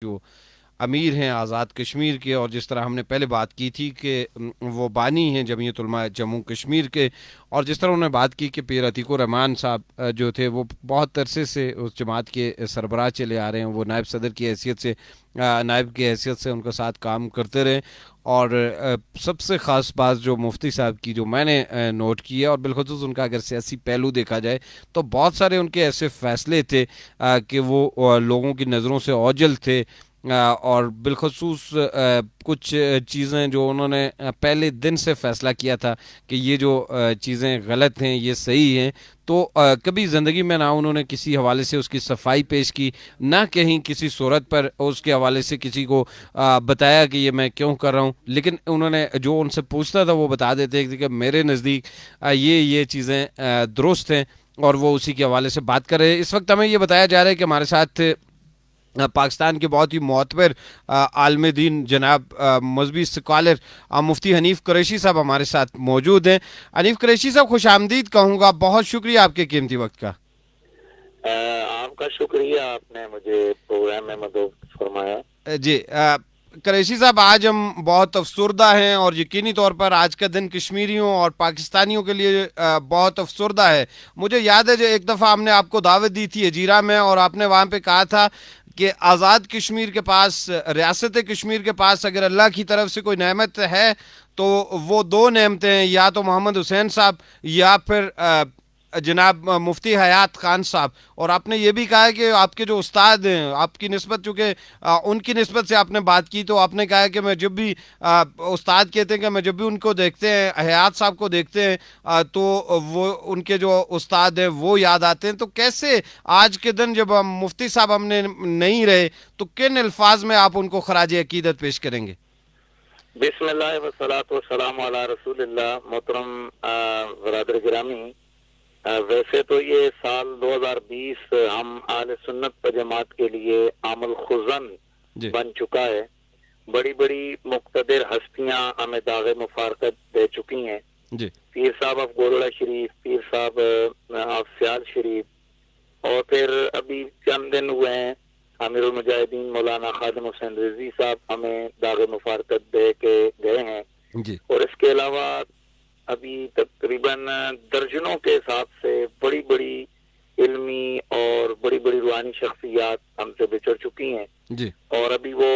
جو امیر ہیں آزاد کشمیر کے، اور جس طرح ہم نے پہلے بات کی تھی کہ وہ بانی ہیں جمعیت علماء جموں کشمیر کے، اور جس طرح انہوں نے بات کی کہ پیر عتیق الرحمان صاحب جو تھے وہ بہت عرصے سے اس جماعت کے سربراہ چلے آ رہے ہیں، وہ نائب صدر کی حیثیت سے نائب کی حیثیت سے ان کے ساتھ کام کرتے رہے۔ اور سب سے خاص بات جو مفتی صاحب کی جو میں نے نوٹ کی ہے، اور بالخصوص ان کا اگر سیاسی پہلو دیکھا جائے تو بہت سارے ان کے ایسے فیصلے تھے کہ وہ لوگوں کی نظروں سے اوجل تھے، اور بالخصوص کچھ چیزیں جو انہوں نے پہلے دن سے فیصلہ کیا تھا کہ یہ جو چیزیں غلط ہیں یہ صحیح ہیں، تو کبھی زندگی میں نہ انہوں نے کسی حوالے سے اس کی صفائی پیش کی، نہ کہیں کسی صورت پر اس کے حوالے سے کسی کو بتایا کہ یہ میں کیوں کر رہا ہوں، لیکن انہوں نے جو ان سے پوچھتا تھا وہ بتا دیتے کہ میرے نزدیک یہ چیزیں درست ہیں، اور وہ اسی کے حوالے سے بات کر رہے ہیں۔ اس وقت ہمیں یہ بتایا جا رہا ہے کہ ہمارے ساتھ پاکستان کے بہت ہی معتبر عالم دین جناب مذہبی اسکالر مفتی حنیف قریشی صاحب ہمارے ساتھ موجود ہیں۔ حنیف قریشی صاحب خوش آمدید کہوں گا، بہت شکریہ آپ کے قیمتی وقت کا۔ آپ کا شکریہ، آپ نے مجھے پروگرام میں مدعو فرمایا۔ جی قریشی صاحب، آج ہم بہت افسردہ ہیں، اور یقینی طور پر آج کا دن کشمیریوں اور پاکستانیوں کے لیے بہت افسردہ ہے۔ مجھے یاد ہے جو ایک دفعہ ہم نے آپ کو دعوت دی تھی اجیرا میں، اور آپ نے وہاں پہ کہا تھا کہ آزاد کشمیر کے پاس، ریاست کشمیر کے پاس اگر اللہ کی طرف سے کوئی نعمت ہے تو وہ دو نعمتیں ہیں، یا تو محمد حسین صاحب یا پھر جناب مفتی حیات خان صاحب۔ اور آپ نے یہ بھی کہا کہ آپ کے جو استاد ہیں، آپ کی نسبت چونکہ ان کی نسبت سے آپ نے بات کی، تو آپ نے کہا کہ میں جب بھی استاد کہتے ہیں کہ میں جب بھی ان کو دیکھتے ہیں، حیات صاحب کو دیکھتے ہیں، تو وہ ان کے جو استاد ہیں وہ یاد آتے ہیں۔ تو کیسے آج کے دن جب ہم مفتی صاحب ہم نے نہیں رہے تو کن الفاظ میں آپ ان کو خراج عقیدت پیش کریں گے؟ بسم اللہ والصلاۃ والسلام علی رسول اللہ۔ محترم برادر گرامی، ویسے تو یہ سال 2020 ہم اہل سنت و جماعت کے لیے عام الخزن جی بن چکا ہے۔ بڑی بڑی مقتدر ہستیاں ہمیں داغ مفارقت دے چکی ہیں۔ جی پیر صاحب آف گولڑا شریف، پیر صاحب آف سیال شریف، اور پھر ابھی چند دن ہوئے ہیں امیر المجاہدین مولانا خادم حسین رضوی صاحب ہمیں داغ مفارقت دے کے گئے ہیں۔ جی اور اس کے علاوہ ابھی تقریباً درجنوں کے حساب سے بڑی بڑی علمی اور بڑی بڑی روحانی شخصیات ہم سے بچڑ چکی ہیں، جی اور ابھی وہ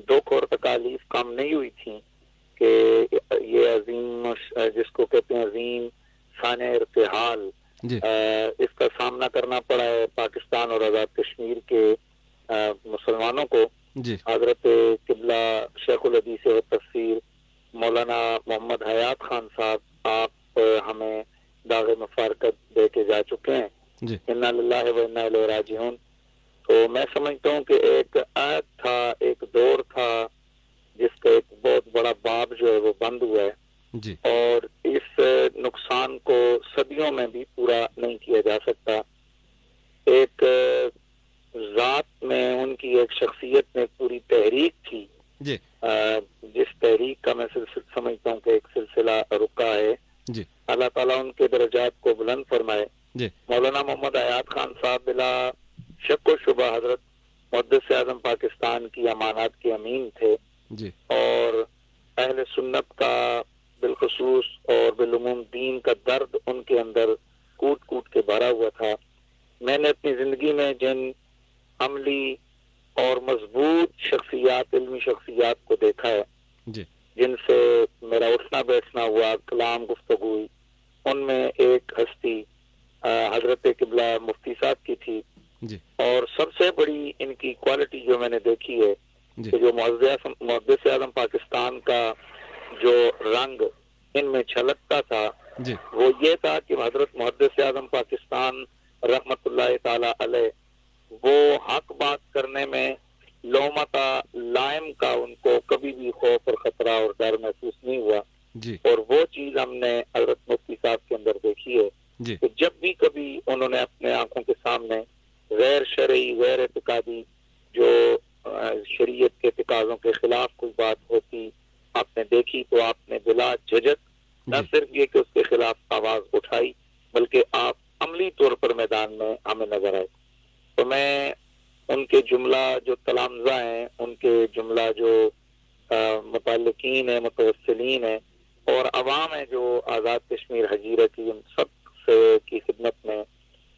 دکھ اور تکالیف کم نہیں ہوئی تھیں کہ یہ عظیم جس کو کہتے ہیں عظیم شان ارتحال، جی اس کا سامنا کرنا پڑا ہے پاکستان اور آزاد کشمیر کے مسلمانوں کو۔ جی حضرت قبلہ شیخ الحدیث و تفسیر مولانا محمد حیات خان صاحب، آپ ہمیں داغ مفارقت دے کے جا چکے ہیں۔ جی انا للہ و انا الیہ راجعون۔ تو میں سمجھتا ہوں کہ ایک عہد تھا، ایک دور تھا جس کا ایک بہت بڑا باب جو ہے وہ بند ہوا ہے، جی اور اس نقصان کو صدیوں میں بھی پورا نہیں کیا جا سکتا۔ ایک ذات میں ان کی ایک شخصیت میں پوری تحریک تھی، جی جس تحریک کا میں سمجھتا ہوں کہ ایک سلسلہ رکا ہے۔ جی اللہ تعالیٰ ان کے درجات کو بلند فرمائے۔ جی مولانا محمد حیات خان صاحب بلا شک و شبہ حضرت محدث اعظم پاکستان کی امانات کے امین تھے، جی اور اہل سنت کا بالخصوص اور بالعموم دین کا درد ان کے اندر کوٹ کوٹ کے بھرا ہوا تھا۔ میں نے اپنی زندگی میں جن عملی اور مضبوط شخصیات، علمی شخصیات کو دیکھا ہے، جی جن سے میرا اٹھنا بیٹھنا ہوا، کلام گفتگو ہوئی، ان میں ایک ہستی حضرت قبلہ مفتی صاحب کی تھی۔ جی اور سب سے بڑی ان کی کوالٹی جو میں نے دیکھی ہے جی کہ جو محدث اعظم پاکستان کا جو رنگ ان میں چھلکتا تھا جی وہ یہ تھا کہ حضرت محدث اعظم پاکستان رحمت اللہ تعالی علیہ وہ حق بات کرنے میں لومتا لائم کا ان کو کبھی بھی خوف اور خطرہ اور ڈر محسوس نہیں ہوا۔ جی اور وہ چیز ہم نے حضرت مفتی صاحب کے اندر دیکھی ہے جی کہ جب بھی کبھی انہوں نے اپنے آنکھوں کے سامنے غیر شرعی، غیر اعتقادی، جو شریعت کے تقاضوں کے خلاف کوئی بات ہوتی آپ نے دیکھی تو آپ نے بلا جھجک نہ جی صرف یہ کہ اس کے خلاف آواز اٹھائی، بلکہ آپ عملی طور پر میدان میں ہمیں نظر آئے۔ تو میں ان کے جملہ جو تلاشی تلامذہ ہیں ان کے جملہ جو متعلقین ہیں، متوسلین ہیں اور عوام ہے جو آزاد کشمیر ہجیرہ کی، ان سب سے کی خدمت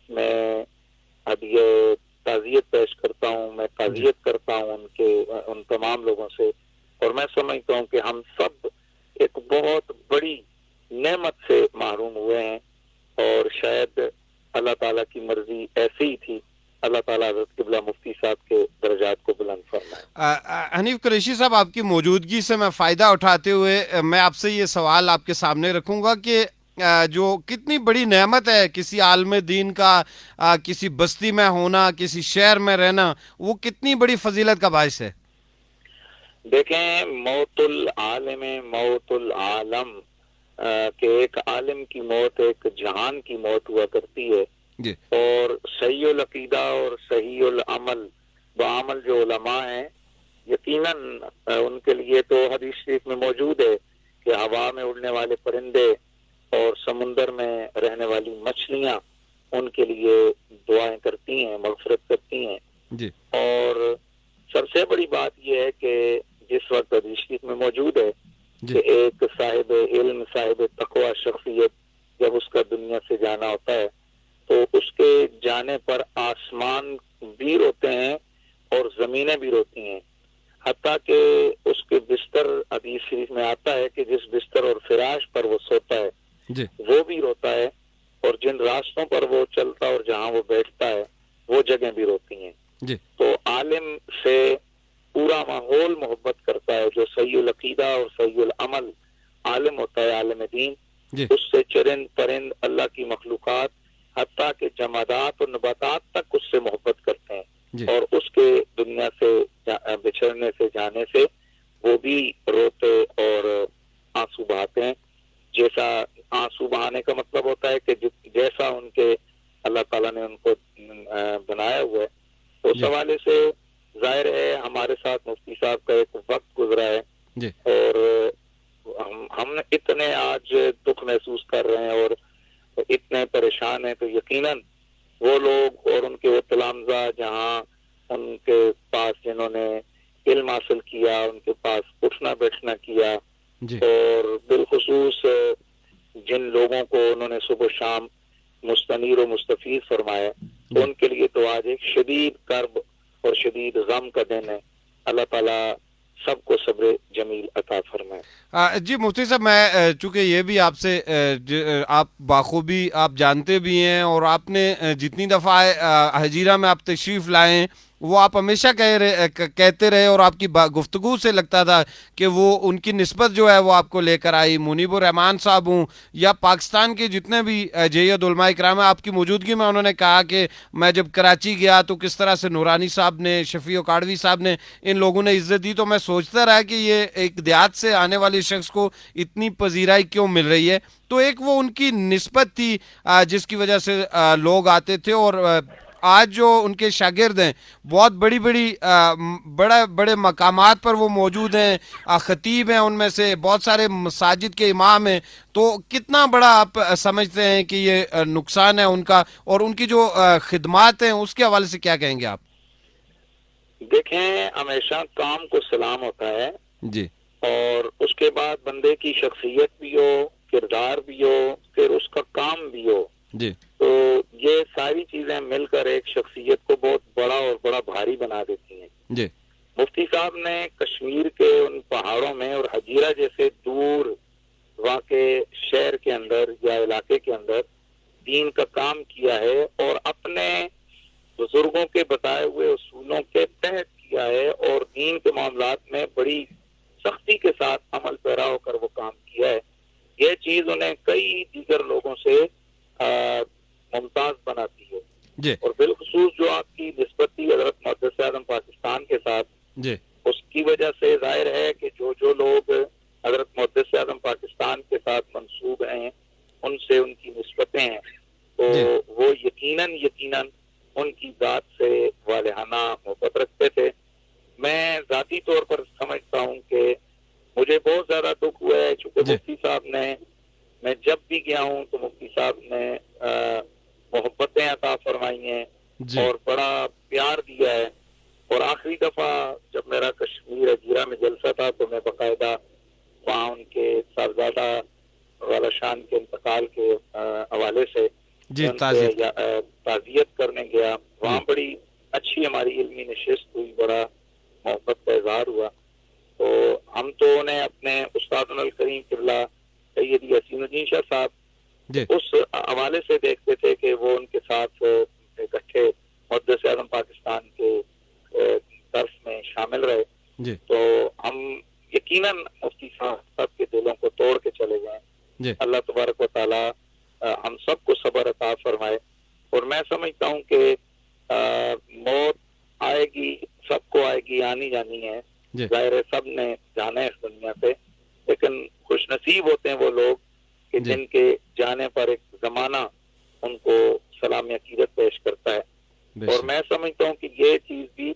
میں ہدیہ تعزیت پیش کرتا ہوں، میں تعزیت کرتا ہوں ان تمام لوگوں سے، اور میں سمجھتا ہوں کہ ہم سب ایک بہت بڑی نعمت سے محروم ہوئے ہیں، اور شاید اللہ تعالیٰ کی مرضی ایسی ہی تھی۔ اللہ تعالیٰ حضرت قبلہ مفتی صاحب کے درجات کو بلند فرمائے۔ حنیف قریشی صاحب، آپ کی موجودگی سے میں فائدہ اٹھاتے ہوئے میں آپ سے یہ سوال آپ کے سامنے رکھوں گا کہ جو کتنی بڑی نعمت ہے کسی عالم دین کا کسی بستی میں ہونا، کسی شہر میں رہنا، وہ کتنی بڑی فضیلت کا باعث ہے۔ دیکھیں، موت العالم موت العالم، کہ ایک عالم کی موت ایک جہان کی موت ہوا کرتی ہے، جی اور صحیح العقیدہ اور صحیح العمل بعمل جو علماء ہیں، یقیناً ان کے لیے تو حدیث شریف میں موجود ہے کہ ہوا میں اڑنے والے پرندے اور سمندر میں رہنے والی مچھلیاں ان کے لیے دعائیں کرتی ہیں، مغفرت کرتی ہیں۔ جی اور سب سے بڑی بات یہ ہے کہ جس وقت حدیث شریف میں موجود ہے جی کہ ایک صاحب علم، صاحب تقوی شخصیت جب اس کا دنیا سے جانا ہوتا ہے تو اس کے جانے پر آسمان بھی روتے ہیں اور زمینیں بھی روتی ہیں، حتیٰ کہ اس کے بستر، حدیث شریف میں آتا ہے کہ جس بستر اور فراش پر وہ سوتا ہے جی وہ بھی روتا ہے، اور جن راستوں پر وہ چلتا اور جہاں وہ بیٹھتا ہے وہ جگہیں بھی روتی ہیں۔ جی تو عالم سے پورا ماحول محبت کرتا ہے، جو صحیح العقیدہ اور صحیح العمل عالم ہوتا ہے، عالم دین، جی اس سے چرند پرند اللہ کی مخلوقات حتیٰ کہ جمادات اور نباتات تک اس سے محبت کرتے ہیں، جی اور اس کے دنیا سے بچھڑنے سے، جانے سے وہ بھی روتے اور آنسو بہاتے ہیں۔ جیسا آنسو بہانے کا مطلب ہوتا ہے کہ جیسا ان کے اللہ تعالیٰ نے ان کو بنایا ہوا ہے۔ اس جی حوالے سے ظاہر ہے ہمارے ساتھ مفتی صاحب کا ایک وقت گزرا ہے، جی اور ہم اتنے آج دکھ محسوس کر رہے ہیں اور اتنے پریشان ہیں، تو یقیناً وہ لوگ اور ان کے وہ تلامذہ جہاں ان کے پاس جنہوں نے علم حاصل کیا، ان کے پاس اٹھنا بیٹھنا کیا، جی اور بالخصوص جن لوگوں کو انہوں نے صبح و شام مستنیر و مستفید فرمایا، جی ان کے لیے تو آج ایک شدید کرب اور شدید غم کا دن ہے۔ اللہ تعالیٰ سب کو صبر جمیل عطا فرمائے۔ جی مفتی صاحب، میں چونکہ یہ بھی آپ سے آپ بخوبی آپ جانتے بھی ہیں، اور آپ نے جتنی دفعہ ہجیرہ میں آپ تشریف لائے ہیں وہ آپ ہمیشہ کہتے رہے، اور آپ کی گفتگو سے لگتا تھا کہ وہ ان کی نسبت جو ہے وہ آپ کو لے کر آئی۔ منیب الرحمان صاحب ہوں یا پاکستان کے جتنے بھی جید علماء کرام ہیں، آپ کی موجودگی میں انہوں نے کہا کہ میں جب کراچی گیا تو کس طرح سے نورانی صاحب نے، شفیع کاڑوی صاحب نے، ان لوگوں نے عزت دی، تو میں سوچتا رہا کہ یہ ایک دیہات سے آنے والے شخص کو اتنی پذیرائی کیوں مل رہی ہے۔ تو ایک وہ ان کی نسبت تھی جس کی وجہ سے لوگ آتے تھے، اور آج جو ان کے شاگرد ہیں بہت بڑی بڑی بڑے بڑے مقامات پر وہ موجود ہیں، خطیب ہیں، ان میں سے بہت سارے مساجد کے امام ہیں۔ تو کتنا بڑا آپ سمجھتے ہیں کہ یہ نقصان ہے ان کا، اور ان کی جو خدمات ہیں اس کے حوالے سے کیا کہیں گے آپ؟ دیکھیں، ہمیشہ کام کو سلام ہوتا ہے، جی اور اس کے بعد بندے کی شخصیت بھی ہو، کردار بھی ہو، پھر اس کا کام بھی ہو، جی تو یہ ساری چیزیں مل کر ایک شخصیت کو بہت بڑا اور بڑا بھاری بنا دیتی ہیں۔ جی مفتی صاحب نے کشمیر کے ان پہاڑوں میں اور ہجیرہ جیسے دور واقع شہر کے اندر یا علاقے کے اندر دین کا کام کیا ہے، اور اپنے بزرگوں کے بتائے ہوئے اصولوں کے تحت کیا ہے، اور دین کے معاملات میں بڑی سختی کے ساتھ عمل پیرا ہو کر وہ کام کیا ہے۔ یہ چیز انہیں کئی دیگر لوگوں سے ممتاز بناتی ہے، جی اور بالخصوص جو آپ کی نسبت تھی حضرت محدث اعظم پاکستان کے ساتھ، جی اس کی وجہ سے ظاہر ہے کہ جو لوگ حضرت محدث اعظم پاکستان کے ساتھ منسوب ہیں، ان سے ان کی نسبتیں ہیں، تو جی وہ یقیناً ان کی ذات سے والہانہ محبت رکھتے تھے۔ میں ذاتی طور پر سمجھتا ہوں کہ مجھے بہت زیادہ دکھ ہوا ہے، چونکہ جی مفتی صاحب نے، میں جب بھی گیا ہوں تو مفتی صاحب نے محبتیں عطا فرمائی ہیں جی اور بڑا پیار دیا ہے، اور آخری دفعہ جی ان سے تعزیت تعزیت کرنے گیا. وہاں جی بڑی اچھی ہماری علمی نشست ہوئی, بڑا محبت کا اظہار ہوا. تو ہم تو انہیں اپنے استاد الکریم قبلہ سید یاسین الدین شاہ صاحب جی اس حوالے سے دیکھتے تھے کہ وہ ان کے ساتھ اکٹھے محدث اعظم پاکستان کے درس میں شامل رہے. جی تو ہم یقیناً مفتی صاحب کے دلوں کو توڑ کے چلے گئے. جی اللہ تبارک و تعالی ہم سب کو صبر عطا فرمائے. اور میں سمجھتا ہوں کہ موت آئے گی, سب کو آئے گی, آنی جانی ہے. جی ظاہر ہے سب نے جانا ہے اس دنیا سے, لیکن خوش نصیب ہوتے ہیں وہ لوگ کہ جی جن کے جانے پر ایک زمانہ ان کو سلام عقیدت پیش کرتا ہے. بے اور شک میں سمجھتا ہوں کہ یہ چیز بھی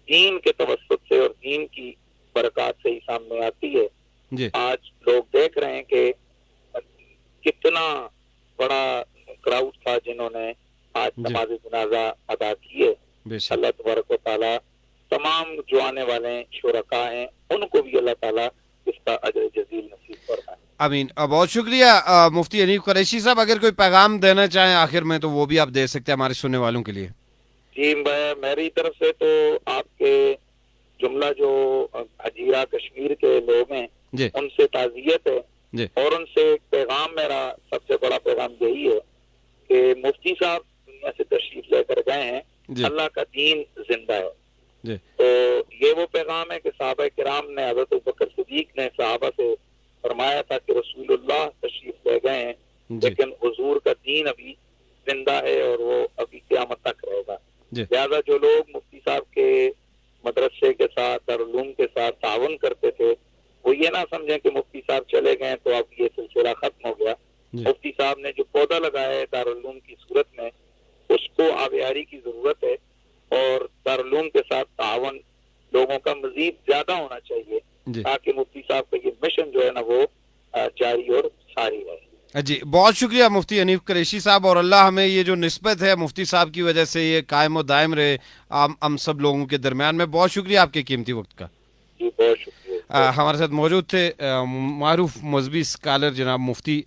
دین کے توسط سے اور دین کی برکات سے ہی سامنے آتی ہے. جی آج لوگ دیکھ رہے ہیں کہ کتنا بڑا کراؤڈ تھا جنہوں نے آج جی نماز جنازہ ادا کی ہے. بے شک اللہ تبارک و تعالیٰ تمام جو آنے والے شرکاء ہیں ان کو بھی اللہ تعالیٰ اس کا اجر جزیل نصیب فرمائے. امین. بہت شکریہ مفتی حنیف قریشی صاحب. اگر کوئی پیغام دینا چاہیں آخر میں تو وہ بھی آپ دے سکتے ہیں ہمارے سننے والوں کے لیے. جی میری طرف سے تو آپ کے جملہ جو حجیرہ کشمیر کے لوگ ہیں جی ان سے تعزیت ہے, جی اور ان سے ایک پیغام, میرا سب سے بڑا پیغام یہی ہے کہ مفتی صاحب دنیا سے تشریف لے کر گئے ہیں, جی اللہ کا دین زندہ ہے. جی تو یہ وہ پیغام ہے کہ صحابہ کرام نے, حضرت ابوبکر صدیق نے صحابہ سے فرمایا تھا کہ رسول اللہ تشریف لے گئے ہیں جی لیکن حضور کا دین ابھی زندہ ہے اور وہ ابھی قیامت تک رہے گا. جی لہٰذا جو لوگ مفتی صاحب کے مدرسے کے ساتھ, دارالعلوم کے ساتھ تعاون کرتے تھے, وہ یہ نہ سمجھیں کہ مفتی صاحب چلے گئے تو اب یہ سلسلہ ختم ہو گیا. جی مفتی صاحب نے جو پودا لگایا ہے دارالعلوم کی صورت میں, اس کو آبیاری کی ضرورت ہے, اور دارالعلوم کے ساتھ تعاون لوگوں کا مزید زیادہ ہونا چاہیے جی تاکہ مفتی صاحب کا یہ مشن جو ہے نا وہ جاری اور ساری رہے. جی بہت شکریہ مفتی حنیف قریشی صاحب, اور اللہ ہمیں یہ جو نسبت ہے مفتی صاحب کی وجہ سے یہ قائم و دائم رہے ہم سب لوگوں کے درمیان میں. بہت شکریہ آپ کے قیمتی وقت کا. جی بہت شکریہ. ہمارے ساتھ موجود تھے معروف مذہبی اسکالر جناب مفتی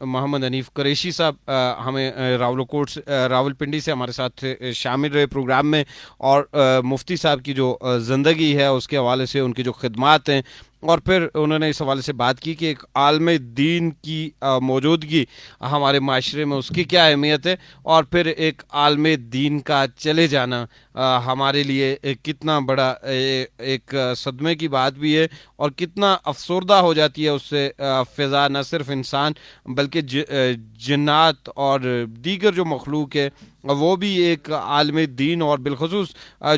محمد حنیف قریشی صاحب. ہمیں راولپنڈی سے ہمارے ساتھ شامل رہے پروگرام میں, اور مفتی صاحب کی جو زندگی ہے اس کے حوالے سے ان کی جو خدمات ہیں, اور پھر انہوں نے اس حوالے سے بات کی کہ ایک عالم دین کی موجودگی ہمارے معاشرے میں اس کی کیا اہمیت ہے, اور پھر ایک عالم دین کا چلے جانا ہمارے لیے کتنا بڑا ایک صدمے کی بات بھی ہے, اور کتنا افسردہ ہو جاتی ہے اس سے فضا, نہ صرف انسان بلکہ جنات اور دیگر جو مخلوق ہے وہ بھی ایک عالم دین, اور بالخصوص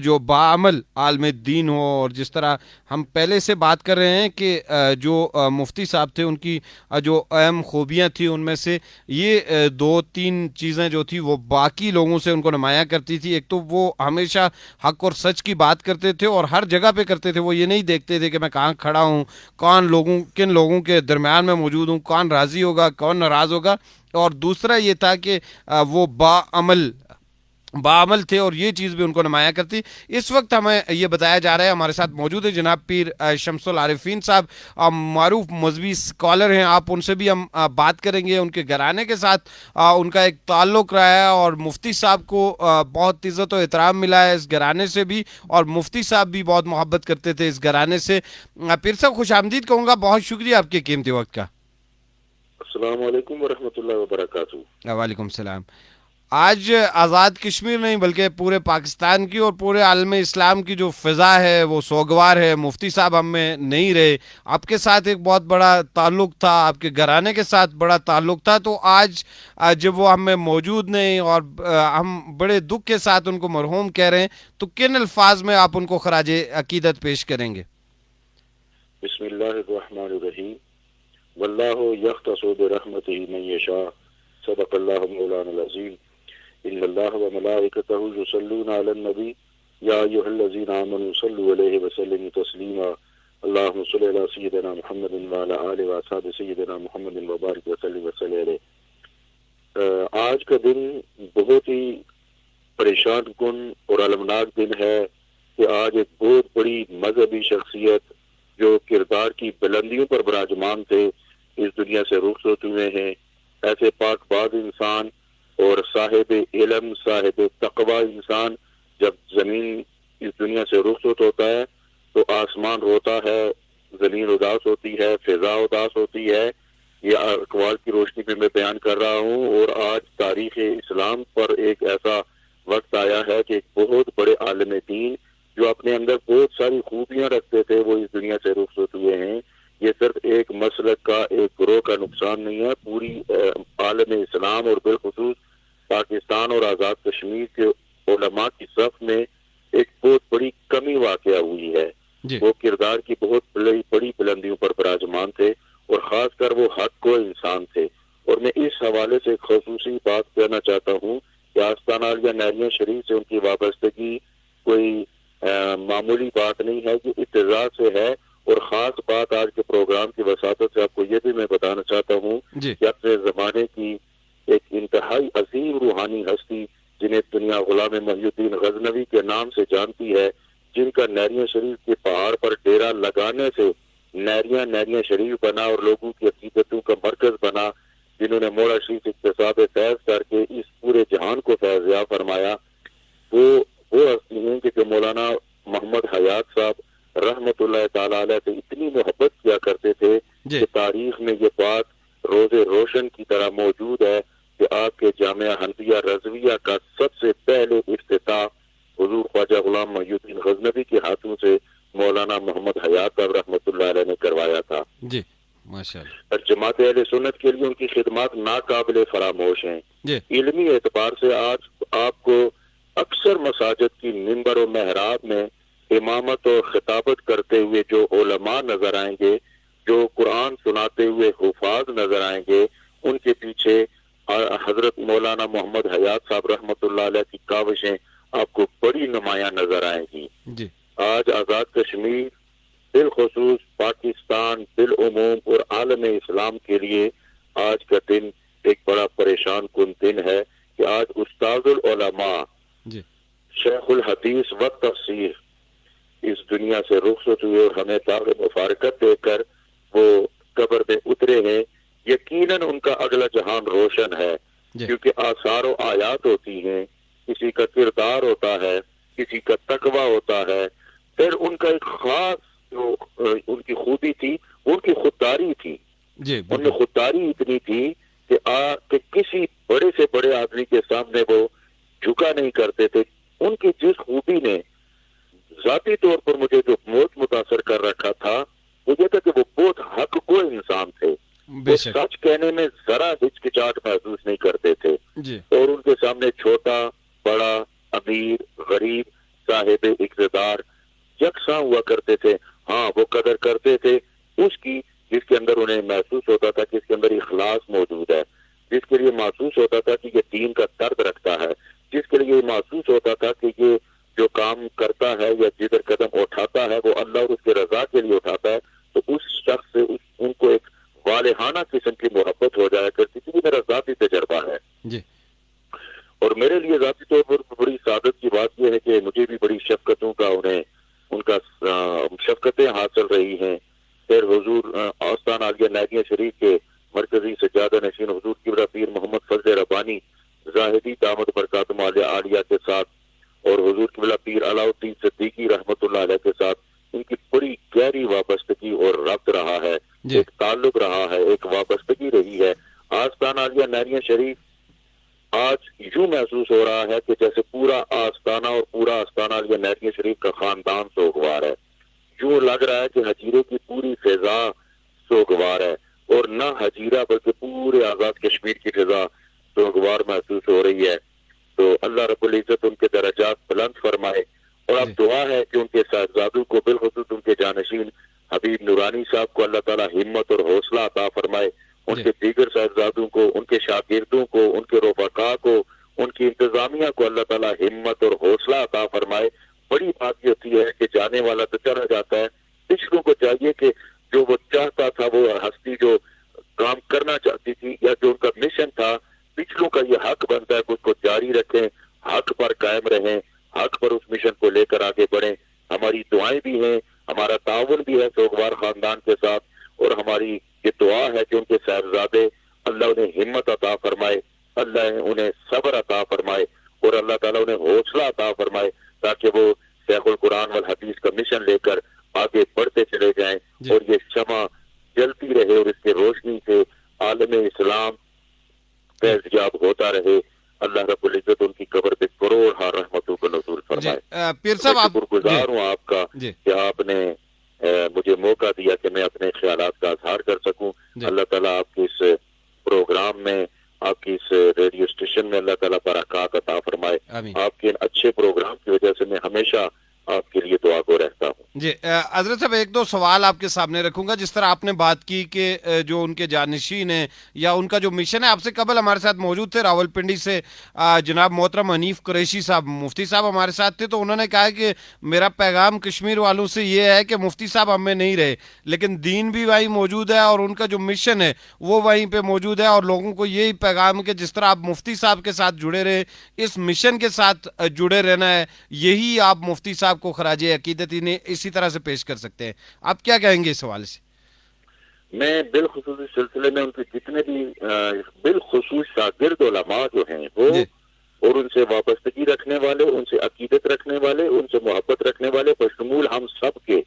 جو باعمل عالم دین ہو. اور جس طرح ہم پہلے سے بات کر رہے ہیں کہ جو مفتی صاحب تھے ان کی جو اہم خوبیاں تھیں ان میں سے یہ 2-3 چیزیں جو تھی وہ باقی لوگوں سے ان کو نمایاں کرتی تھی. ایک تو وہ ہمیشہ حق اور سچ کی بات کرتے تھے, اور ہر جگہ پہ کرتے تھے. وہ یہ نہیں دیکھتے تھے کہ میں کہاں کھڑا ہوں, کن لوگوں کے درمیان میں موجود ہوں, کون راضی ہوگا کون ناراض ہوگا. اور دوسرا یہ تھا کہ وہ باعمل تھے, اور یہ چیز بھی ان کو نمایاں کرتی. اس وقت ہمیں یہ بتایا جا رہا ہے, ہمارے ساتھ موجود ہے جناب پیر شمس العارفین صاحب, معروف مذہبی اسکالر ہیں. آپ ان سے بھی ہم بات کریں گے. ان کے گھرانے کے ساتھ ان کا ایک تعلق رہا ہے, اور مفتی صاحب کو بہت عزت و احترام ملا ہے اس گھرانے سے بھی, اور مفتی صاحب بھی بہت محبت کرتے تھے اس گھرانے سے. پیر صاحب خوش آمدید کہوں گا, بہت شکریہ آپ کے قیمتی وقت کا. السلام علیکم ورحمۃ اللہ وبرکاتہ. وعلیکم السلام. آج آزاد کشمیر نہیں بلکہ پورے پاکستان کی اور پورے عالم اسلام کی جو فضا ہے وہ سوگوار ہے. مفتی صاحب ہم میں نہیں رہے, آپ کے ساتھ ایک بہت بڑا تعلق تھا, آپ کے گھرانے کے ساتھ بڑا تعلق تھا. تو آج جب وہ ہم میں موجود نہیں اور ہم بڑے دکھ کے ساتھ ان کو مرحوم کہہ رہے ہیں, تو کن الفاظ میں آپ ان کو خراج عقیدت پیش کریں گے؟ بسم اللہ الرحمن الرحیم. واللہ یختص برحمتہ من یشاء. صدق اللہ مولانا العظیم. ان اللہ وملائکتہ یصلون علی النبی یا ایھا الذین آمنوا صلوا علیہ وسلموا تسلیما. اللہم صل علی سیدنا محمد وعلی آلہ واصحاب سیدنا محمد وبارک وسلم علیہ. آج کا دن بہت ہی پریشان کن اور المناک دن ہے کہ آج ایک بہت بڑی مذہبی شخصیت جو کردار کی بلندیوں پر براجمان تھے اس دنیا سے رخصت ہوئے ہیں. ایسے پاک باز انسان اور اور صاحب علم صاحب تقوی انسان جب زمین اس دنیا سے رخصت ہوتا ہے تو آسمان روتا ہے، زمین اداس ہوتی ہے، فضا اداس ہوتی ہے. یہ اقوال کی روشنی میں میں بیان کر رہا ہوں. اور آج تاریخ اسلام پر ایک ایسا وقت آیا ہے کہ ایک بہت بڑے عالم دین جو اپنے اندر بہت ساری خوبیاں رکھتے تھے وہ اس دنیا سے رخصت ہوئے ہیں. یہ صرف ایک مسلک کا ایک گروہ کا نقصان نہیں ہے، پوری عالم اسلام اور بالخصوص پاکستان اور آزاد کشمیر کے علماء کی صف میں ایک بہت بڑی کمی واقع ہوئی ہے. جی وہ کردار کی بہت بڑی بلندیوں پر براجمان تھے اور خاص کر وہ حق کو انسان تھے. اور میں اس حوالے سے ایک خصوصی بات کہنا چاہتا ہوں کہ آستانہ عالیہ نہریہ شریف سے ان کی وابستگی کوئی معمولی بات نہیں ہے، یہ اتضاع سے ہے. اور خاص بات آج کے پروگرام کی وساطت سے آپ کو یہ بھی میں بتانا چاہتا ہوں جی کہ اپنے زمانے کی ایک انتہائی عظیم روحانی ہستی جنہیں دنیا غلام محی الدین غزنوی کے نام سے جانتی ہے، جن کا نہریہ شریف کے پہاڑ پر ڈیرا لگانے سے نہریہ شریف بنا اور لوگوں کی عقیدتوں کا مرکز بنا، جنہوں نے مولا شریف اقتصاد فیض کر کے اس پورے جہان کو فیض یاب فرمایا، وہ ہستی ہیں کہ جو مولانا محمد حیات صاحب رحمت اللہ تعالی علیہ سے اتنی محبت کیا کرتے تھے جی کہ تاریخ میں یہ بات روز روشن کی طرح موجود ہے کہ آپ کے جامعہ حنفیہ رضویہ کا سب سے پہلے افتتاح حضور خواجہ غلام محی الدین غزنوی کے ہاتھوں سے مولانا محمد حیات صاحب رحمت اللہ علیہ نے کروایا تھا. جی ماشاء اللہ. اور جماعت اہل سنت کے لیے ان کی خدمات ناقابل فراموش ہیں. جی علمی اعتبار سے آج آپ کو اکثر مساجد کی منبر و محراب میں امامت اور خطابت کرتے ہوئے جو علماء نظر آئیں گے، جو قرآن سناتے ہوئے حفاظ نظر آئیں گے، ان کے پیچھے حضرت مولانا محمد حیات صاحب رحمت اللہ علیہ کی کاوشیں آپ کو بڑی نمایاں نظر آئیں گی. جی آج آزاد کشمیر بالخصوص پاکستان بالعموم اور عالم اسلام کے لیے آج کا دن ایک بڑا پریشان کن دن ہے کہ آج استاد العلماء جی شیخ الحدیث و تفسیر اس دنیا سے رخصت ہوئے اور ہمیں داغ مفارقت دے کر وہ قبر میں اترے ہیں. یقیناً ان کا اگلا جہان روشن ہے، جی کیونکہ آثار و آیات ہوتی ہیں، کسی کا کردار ہوتا ہے، کسی کا تقوی ہوتا ہے، پھر ان کا ایک خاص جو ان کی خوبی تھی ان کی خودداری تھی. جی ان میں خودداری اتنی تھی کہ کسی بڑے سے بڑے آدمی کے سامنے وہ جھکا نہیں کرتے تھے. ان کی جس خوبی نے ذاتی طور پر مجھے جو بہت متاثر کر رکھا تھا وہ یہ تھا کہ وہ بہت حق کو انسان تھے. بے وہ شک. سچ کہنے میں ذرا ہچکچاہٹ محسوس نہیں کرتے تھے جی اور ان کے سامنے چھوٹا بڑا امیر غریب صاحب اقتدار یکساں ہوا کرتے تھے. ہاں وہ قدر کرتے تھے اس کی جس کے اندر انہیں محسوس ہوتا تھا کہ اس کے اندر اخلاص موجود ہے، جس کے لیے محسوس ہوتا تھا کہ یہ دین کا درد رکھتا ہے، جس کے لیے محسوس ہوتا تھا کہ یہ جو کام کرتا ہے یا جدھر قدم اٹھاتا ہے وہ اللہ اور اس کے رضا کے لیے اٹھاتا ہے. تو اس شخص سے ان کو ایک والہانہ قسم کی محبت ہو جایا کرتی تھی. میرا ذاتی تجربہ ہے جی اور میرے لیے ذاتی طور پر بڑی سعادت کی بات یہ ہے کہ مجھے بھی بڑی شفقتوں کا ان کا شفقتیں حاصل رہی ہیں. پھر حضور آستان عالیہ نہریہ شریف کے مرکزی سجادہ نشین حضور قبلہ پیر محمد فضل ربانی زاہدی دامت برکاتہم عالیہ کے ساتھ اور حضور قبلہ پیر علاء الدین صدیقی رحمت اللہ علیہ کے ساتھ ان کی بڑی گہری وابستگی اور ربط رہا ہے، جی ایک تعلق رہا ہے، ایک وابستگی رہی ہے. آستان عالیہ نہریہ شریف آج یوں محسوس ہو رہا ہے کہ جیسے پورا آستانہ اور پورا آستانہ عالیہ نہریہ شریف کا خاندان سوگوار ہے. یوں لگ رہا ہے کہ حجیرے کی پوری فضا سوگوار ہے اور نہ حجیرہ بلکہ پورے آزاد کشمیر کی فضا سوگوار محسوس ہو رہی ہے. تو اللہ رب العزت ان کے درجات بلند فرمائے اور اب دعا ہے کہ ان کے صاحبزادوں کو بالخصوص ان کے جانشین حبیب نورانی صاحب کو اللہ تعالیٰ ہمت اور حوصلہ عطا فرمائے. ان کے دیگر صاحبزادوں کو، ان کے شاگردوں کو، ان کے رفقا کو، ان کی انتظامیہ کو اللہ تعالیٰ ہمت اور حوصلہ عطا فرمائے. بڑی بات یہ ہوتی ہے کہ جانے والا تو چلا جاتا ہے، پچھلوں کو چاہیے کہ جو وہ چاہتا تھا وہ ہستی جو کام کرنا چاہتی تھی یا جو ان کا مشن تھا، پچھلوں کا یہ حق بنتا ہے کہ اس کو جاری رکھیں، حق پر قائم رہیں، حق پر اس مشن کو لے کر آگے بڑھیں. ہماری دعائیں بھی ہیں، ہمارا تعاون بھی ہے سوگوار خاندان کے ساتھ اور ہماری یہ دعا ہے کہ ان کے صاحبزادے اللہ انہیں ہمت عطا فرمائے، اللہ انہیں صبر حدیث کا مشن لے کر آگے بڑھتے چلے جائیں اور یہ شمع جلتی رہے اور اس کی روشنی سے عالم اسلام فیضیاب ہوتا رہے. اللہ رب العزت ان کی قبر پہ کروڑ ہا رحمتوں کو نزول فرمائے. پیر صاحب آپ شکر گزار ہوں آپ کا کہ آپ نے مجھے موقع دیا کہ میں اپنے خیالات کا اظہار کر سکوں. اللہ تعالیٰ آپ کے اس پروگرام میں، آپ کی اس ریڈیو اسٹیشن میں اللہ تعالیٰ برکات عطا فرمائے. آپ کے ان اچھے پروگرام کی وجہ سے میں ہمیشہ آپ کے لیے دعا کو رہتا ہوں. جی حضرت صاحب ایک دو سوال آپ کے سامنے رکھوں گا. جس طرح آپ نے بات کی کہ جو ان کے جانشین ہیں یا ان کا جو مشن ہے، آپ سے قبل ہمارے ساتھ موجود تھے راولپنڈی سے جناب محترم حنیف قریشی صاحب، مفتی صاحب ہمارے ساتھ تھے، تو انہوں نے کہا کہ میرا پیغام کشمیر والوں سے یہ ہے کہ مفتی صاحب ہم میں نہیں رہے لیکن دین بھی وہیں موجود ہے اور ان کا جو مشن ہے وہ وہیں پہ موجود ہے، اور لوگوں کو یہی پیغام کہ جس طرح آپ مفتی صاحب کے ساتھ جڑے رہے، اس مشن کے ساتھ جڑے رہنا ہے. یہی آپ مفتی صاحب کو خراج عقیدت انہیں اسی طرح سے پیش کر سکتے ہیں. آپ کیا کہیں گے اس حوالے سے؟ میں بالخصوص اس سلسلے میں ان کے جتنے بھی بالخصوص شاگرد علماء جو ہیں وہ اور ان سے وابستگی رکھنے والے، ان سے عقیدت رکھنے والے، ان سے محبت رکھنے والے بشمول ہم سب کے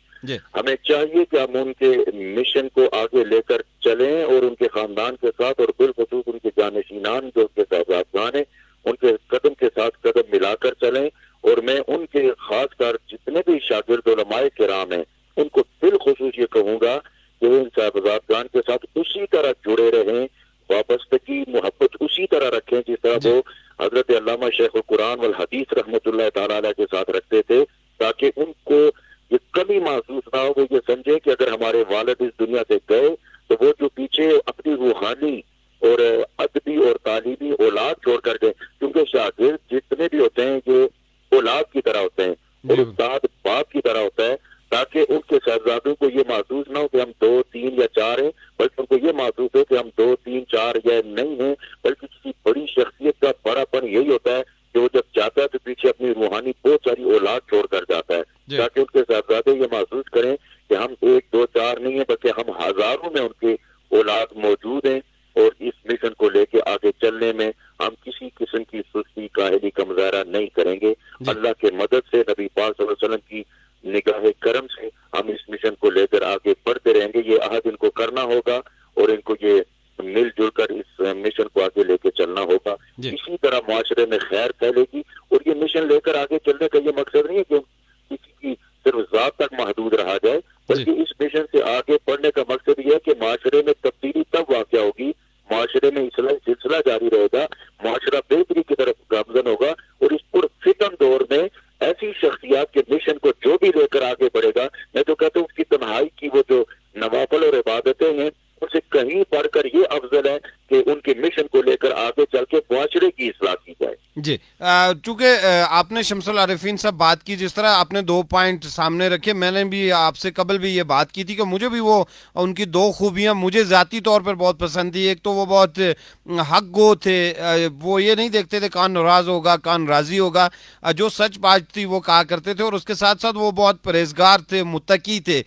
ہمیں چاہیے کہ ہم ان کے مشن کو آگے لے کر چلیں اور ان کے خاندان کے ساتھ اور بالخصوص ان کے جانشینان جو ان کے صاحبزادگان ہیں ان کے قدم کے ساتھ قدم ملا کر چلیں. اور میں ان کے خاص کر جتنے بھی شاگرد علماء کرام ہیں ان کو بالخصوص یہ کہوں گا کہ ان صاحبزادگان کے ساتھ اسی طرح جڑے رہیں، وابستگی محبت اسی طرح رکھیں جس طرح وہ حضرت علامہ شیخ القرآن والحدیث رحمۃ اللہ تعالیٰ علیہ کے ساتھ رکھتے تھے، تاکہ ان کو یہ کمی محسوس نہ ہو. وہ یہ سمجھیں کہ اگر ہمارے والد اس دنیا سے گئے تو وہ جو پیچھے اپنی روحانی اور ادبی اور تعلیمی اولاد چھوڑ کر گئے، کیونکہ شاگرد جتنے بھی ہوتے ہیں یہ اولاد کی طرح ہوتے ہیں اور استاد باپ کی طرح ہوتا ہے، تاکہ ان کے صاحبزادوں کو یہ محسوس نہ ہو کہ ہم 2 3 یا 4 ہیں، بلکہ ان کو یہ محسوس ہو کہ ہم 2 3 4 یا نہیں ہیں، بلکہ کسی بڑی شخصیت کا بڑا پن یہی ہوتا ہے کہ وہ جب جاتا ہے تو پیچھے اپنی روحانی بہت ساری اولاد چھوڑ کر جاتا ہے، تاکہ ان کے صاحبزادے یہ محسوس کریں کہ ہم 1 2 4 نہیں ہیں بلکہ ہم ہزاروں میں ان کے اولاد موجود ہیں. اور اس مشن کو لے کے آگے چلنے میں ہم کسی قسم کی سستی کاہلی کا مظاہرہ نہیں کریں گے. اللہ کے مدد سے، نبی پاک صلی اللہ علیہ وسلم کی نگاہ کرم سے ہم اس مشن کو لے کر آگے بڑھتے رہیں گے. یہ عہد ان کو کرنا ہوگا اور ان کو یہ مل جل کر اس مشن کو آگے لے کے چلنا ہوگا. اسی طرح معاشرے میں خیر پھیلے گی. اور یہ مشن لے کر آگے چلنے کا یہ مقصد نہیں ہے کہ کسی کی صرف ذات تک محدود رہا جائے، بلکہ اس مشن سے آگے بڑھنے کا مقصد یہ ہے کہ معاشرے میں تبدیلی تب واقع ہوگی، معاشرے میں اصلاحی سلسلہ جاری رہے گا، معاشرہ بہتری کی طرف گامزن ہوگا. اور اس پر فتن دور میں ایسی شخصیات کے مشن کو جو بھی لے کر آگے بڑھے گا، میں تو کہتا ہوں اس کی تنہائی کی وہ جو نوافل اور عبادتیں ہیں ان سے کہیں بڑھ کر یہ افضل ہے کہ ان کے مشن کو لے کر آگے چل کے معاشرے کی اصلاح کی جائے. جی چونکہ آپ نے شمس العارفین صاحب بات کی، جس طرح آپ نے 2 پوائنٹ سامنے رکھے، میں نے بھی آپ سے قبل بھی یہ بات کی تھی کہ مجھے بھی وہ ان کی 2 خوبیاں مجھے ذاتی طور پر بہت پسند تھی. ایک تو وہ بہت حق گو تھے، وہ یہ نہیں دیکھتے تھے کون ناراض ہوگا کون راضی ہوگا، جو سچ بات تھی وہ کہا کرتے تھے، اور اس کے ساتھ ساتھ وہ بہت پرہیزگار تھے، متقی تھے.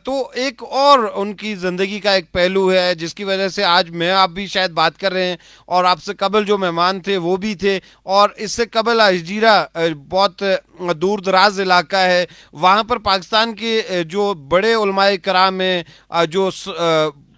تو ایک اور ان کی زندگی کا ایک پہلو ہے جس کی وجہ سے آج میں آپ بھی شاید بات کر رہے ہیں، اور آپ سے قبل جو مہمان تھے وہ بھی تھے، اور اس سے قبل ہجیرہ بہت دور دراز علاقہ ہے، وہاں پر پاکستان کے جو بڑے علماء کرام ہیں جو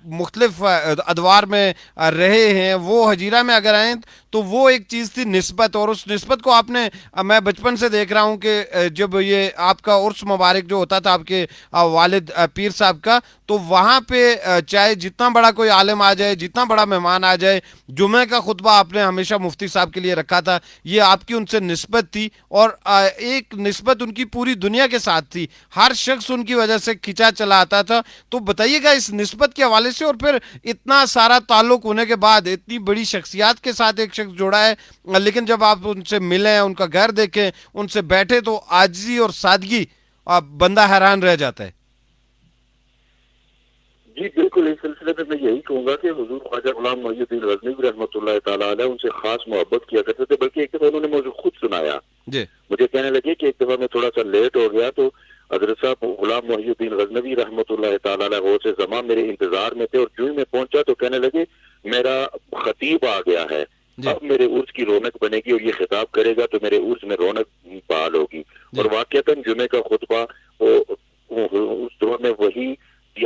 مختلف ادوار میں رہے ہیں، وہ ہجیرہ میں اگر آئیں تو وہ ایک چیز تھی نسبت. اور اس نسبت کو آپ نے، میں بچپن سے دیکھ رہا ہوں کہ جب یہ آپ کا عرس مبارک جو ہوتا تھا آپ کے والد پیر صاحب کا، تو وہاں پہ چاہے جتنا بڑا کوئی عالم آ جائے، جتنا بڑا مہمان آ جائے، جمعہ کا خطبہ آپ نے ہمیشہ مفتی صاحب کے لیے رکھا تھا. یہ آپ کی ان سے نسبت تھی، اور ایک نسبت ان کی پوری دنیا کے ساتھ تھی، ہر شخص ان کی وجہ سے کھینچا چلا آتا تھا. تو بتائیے گا اس نسبت کے حوالے سے، اور پھر اتنا سارا تعلق ہونے کے بعد اتنی بڑی شخصیات کے ساتھ ایک شخص جوڑا ہے، لیکن جب آپ ان سے ملیں، ان کا گھر دیکھیں، ان سے بیٹھے، تو عاجزی اور سادگی بندہ حیران رہ جاتا ہے. جی بالکل. اس سلسلے میں یہی کہوں گا کہ حضور خواجہ غلام محی الدین غزنوی رحمۃ اللہ تعالیٰ علیہ ان سے خاص محبت کیا کرتے تھے، بلکہ ایک دفعہ انہوں نے مجھے خود سنایا. مجھے کہنے لگے کہ ایک دفعہ میں تھوڑا سا لیٹ ہو گیا تو حضرت صاحب غلام محی الدین غزنوی رحمۃ اللہ تعالیٰ علیہ غور سے زمان میرے انتظار میں تھے، اور جو ہی میں پہنچا تو کہنے لگے میرا خطیب آ گیا ہے، اب میرے عرس کی رونق بنے گی اور یہ خطاب کرے گا تو میرے عرس میں رونق بحال ہوگی. اور واقعتاً جمعے کا خطبہ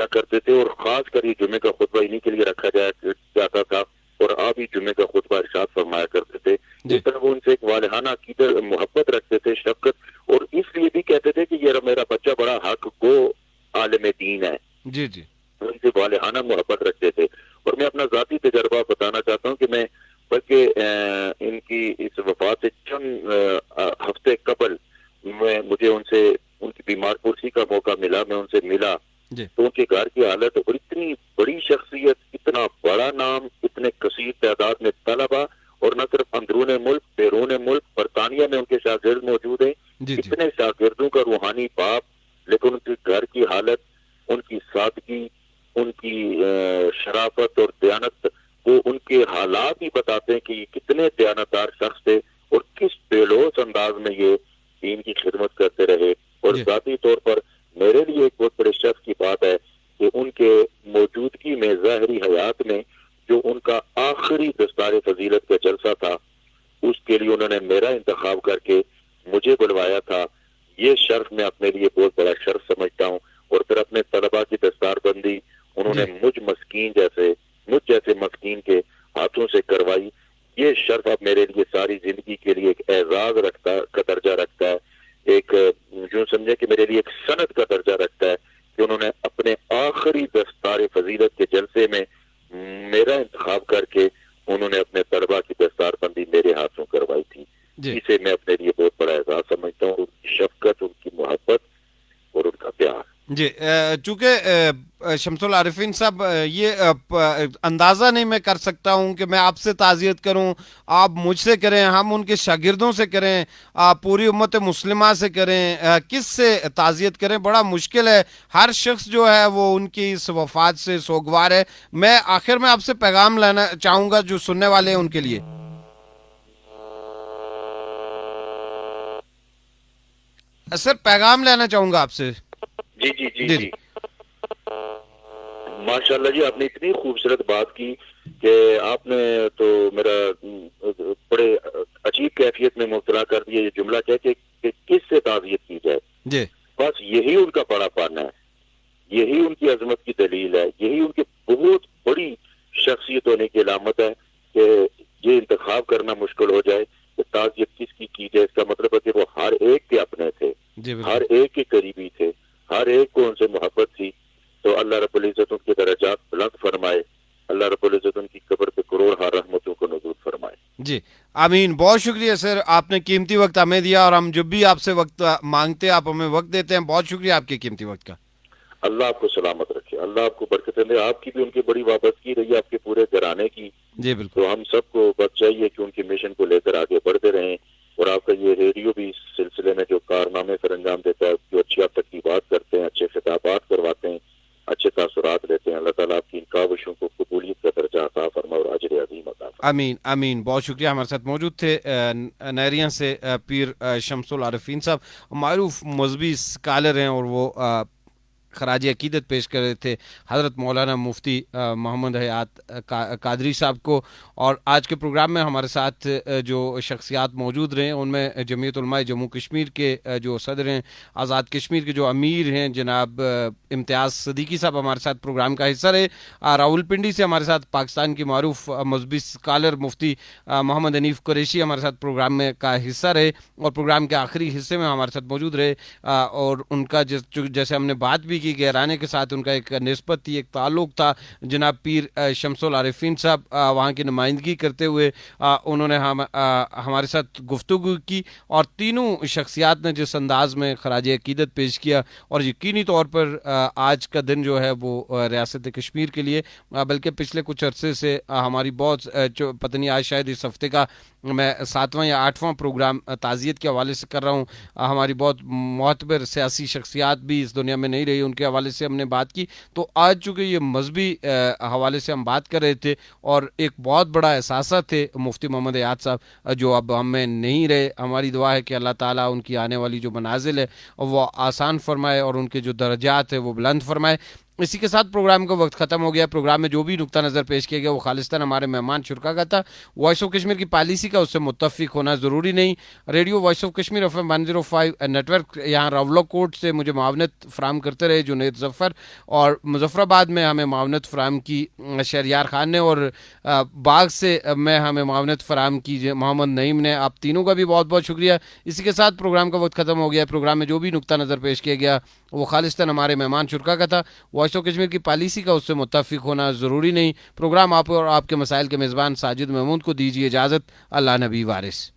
کیا کرتے تھے, اور خاص کر یہ جمعے کا خطبہ انہی کے لیے رکھا جاتا تھا, اور آپ ہی جمعے کا خطبہ ارشاد فرمایا کرتے تھے. اس طرح وہ ان سے ایک والہانہ عقیدت محبت رکھتے تھے, شفقت, اور اس لیے بھی کہتے تھے کہ یہ میرا بچہ بڑا حق گو عالم دین ہے. جی جی ان سے والہانہ محبت رکھتے تھے. اور میں اپنا ذاتی تجربہ بتانا چاہتا ہوں کہ میں بلکہ ان کی اس وفات سے چند ہفتے قبل مجھے ان کی بیمار پرسی کا موقع ملا, میں ان سے ملا جی تو ان کے گھر کی حالت, اور اتنی بڑی شخصیت, اتنا بڑا نام, اتنے کثیر تعداد میں طلبہ, اور نہ صرف اندرون ملک بیرون ملک, برطانیہ میں ان کے شاگرد موجود ہیں, جی جی اتنے شاگردوں کا روحانی باپ, لیکن ان کے گھر کی حالت, ان کی سادگی, ان کی شرافت اور دیانت, وہ ان کے حالات ہی بتاتے ہیں کہ یہ کتنے دیانتدار شخص تھے اور کس بے لوث انداز میں یہ دین کی خدمت کرتے رہے. اور جی ذاتی طور پر میرے لیے ایک بہت بڑے شخص کی بات ہے کہ ان کے موجودگی میں ظاہری حیات میں جو ان کا آخری دستار فضیلت کا جلسہ تھا, اس کے لیے انہوں نے میرا انتخاب کر کے مجھے بلوایا تھا. یہ شرف میں اپنے لیے بہت بڑا شرف سمجھتا ہوں. اور پھر اپنے طلباء کی دستار بندی انہوں نے مجھ جیسے مسکین کے ہاتھوں سے کروائی. یہ شرف اب میرے لیے ساری زندگی کے لیے ایک اعزاز کا درجہ رکھتا ہے, ایک جو سمجھے کہ میرے لیے ایک سند کا درجہ رکھتا ہے کہ انہوں نے اپنے آخری دستار فضیلت کے جلسے میں میرا انتخاب کر کے انہوں نے اپنے طلباء کی دستار بندی میرے ہاتھوں کروائی تھی. اسے میں اپنے لیے بہت بڑا اعزاز سمجھتا ہوں, ان کی شفقت, ان کی محبت اور ان کا پیار. جی چونکہ شمس العارفین صاحب یہ اندازہ نہیں میں کر سکتا ہوں کہ میں آپ سے تعزیت کروں, آپ مجھ سے کریں, ہم ان کے شاگردوں سے کریں, آپ پوری امت مسلمہ سے کریں, کس سے تعزیت کریں, بڑا مشکل ہے. ہر شخص جو ہے وہ ان کی اس وفات سے سوگوار ہے. میں آخر میں آپ سے پیغام لینا چاہوں گا جو سننے والے ہیں ان کے لیے. سر پیغام لینا چاہوں گا آپ سے. جی جی جی جی ماشاء اللہ جی, آپ نے اتنی خوبصورت بات کی کہ آپ نے تو میرا بڑے عجیب کیفیت میں مبتلا کر دیا. یہ جملہ کہہ کہ کس سے تعزیت کی جائے, جی بس یہی ان کا بڑا پن ہے, یہی ان کی عظمت کی دلیل ہے, یہی ان کی بہت بڑی شخصیت ہونے کی علامت ہے کہ یہ انتخاب کرنا مشکل ہو جائے کہ تعزیت کس کی جائے. اس کا مطلب ہے کہ وہ ہر ایک کے اپنے تھے, ہر ایک کے قریبی تھے, ہر ایک کو ان سے محبت تھی. تو اللہ رب العزت ان کے درجات بلند فرمائے, اللہ رب العزت ان کی قبر پہ کروڑ ہار رحمتوں کو نزول فرمائے. جی آمین. بہت شکریہ سر, آپ نے قیمتی وقت ہمیں دیا, اور ہم جب بھی آپ سے وقت مانگتے ہیں آپ ہمیں وقت دیتے ہیں. بہت شکریہ آپ کے قیمتی وقت کا. اللہ آپ کو سلامت رکھے, اللہ آپ کو برکتیں دے. آپ کی بھی ان کی بڑی وابستگی رہی, آپ کے پورے گھرانے کی. جی بالکل. تو ہم سب کو بس چاہیے کہ ان کی مشن کو لے کر آگے بڑھتے رہیں. اور آپ کا یہ ریڈیو بھی اس سلسلے میں جو کارنامے سر انجام دیتا ہے, جو اچھی آپ تک کی بات کرتے ہیں, اچھے خطابات کرواتے ہیں, اچھے تاثرات لیتے ہیں. اللہ تعالیٰ آپ کی ان کاوشوں کو قبولیت کا درجہ عطا فرمائے اور اجر عظیم عطا فرمائے. امین امین. بہت شکریہ. ہمارے ساتھ موجود تھے نیریاں سے پیر شمس العارفین صاحب, معروف مذہبی اسکالر ہیں, اور وہ خراج عقیدت پیش کر رہے تھے حضرت مولانا مفتی محمد حیات قادری صاحب کو. اور آج کے پروگرام میں ہمارے ساتھ جو شخصیات موجود رہے ان میں جمعیت علماء جموں کشمیر کے جو صدر ہیں, آزاد کشمیر کے جو امیر ہیں جناب امتیاز صدیقی صاحب ہمارے ساتھ پروگرام کا حصہ رہے. راول پنڈی سے ہمارے ساتھ پاکستان کی معروف مذہبی اسکالر مفتی محمد حنیف قریشی ہمارے ساتھ پروگرام میں کا حصہ رہے, اور پروگرام کے آخری حصے میں ہمارے ساتھ موجود رہے. اور ان کا جیسے ہم نے بات بھی کی, گہرانے کے ساتھ ان کا ایک نسبت تھی, ایک تعلق تھا. جناب پیر شمس العارفین صاحب وہاں کی نمائندگی کرتے ہوئے انہوں نے ہمارے ساتھ گفتگو کی, اور تینوں شخصیات نے جس انداز میں خراج عقیدت پیش کیا, اور یقینی طور پر آج کا دن جو ہے وہ ریاست کشمیر کے لیے, بلکہ پچھلے کچھ عرصے سے ہماری بہت پتہ نہیں آج شاید اس ہفتے کا میں 7واں یا 8واں پروگرام تعزیت کے حوالے سے کر رہا ہوں. ہماری بہت معتبر سیاسی شخصیات بھی اس دنیا میں نہیں رہی, ان کے حوالے سے ہم نے بات کی. تو آج چونکہ یہ مذہبی حوالے سے ہم بات کر رہے تھے, اور ایک بہت بڑا احساسہ تھے مفتی محمد حیات صاحب جو اب ہم میں نہیں رہے. ہماری دعا ہے کہ اللہ تعالیٰ ان کی آنے والی جو منازل ہے وہ آسان فرمائے, اور ان کے جو درجات ہیں وہ بلند فرمائے. اسی کے ساتھ پروگرام کا وقت ختم ہو گیا. پروگرام میں جو بھی نقطہ نظر پیش کیا گیا وہ خالصتاً ہمارے مہمان شرکا کا تھا. وائس آف کشمیر کی پالیسی کا اس سے متفق ہونا ضروری نہیں. Radio voice of Kashmir F M 105 network یہاں راولا کوٹ سے مجھے معاونت فراہم کرتے رہے جنید ظفر, اور مظفر آباد میں ہمیں معاونت فراہم کی شہریار خان نے, اور باغ سے میں ہمیں معاونت فراہم کی محمد نعیم نے. آپ تینوں کا بھی بہت بہت شکریہ. اسی کے ساتھ پروگرام کا وقت ختم ہو گیا. پروگرام میں جو بھی نقطہ نظر پیش کیا گیا وہ خالصتاً ہمارے مہمان شرکا کا تھا. وائس آف کشمیر کی پالیسی کا اس سے متفق ہونا ضروری نہیں. پروگرام آپ اور آپ کے مسائل کے میزبان ساجد محمود کو دیجیے اجازت. اللہ نبی وارث.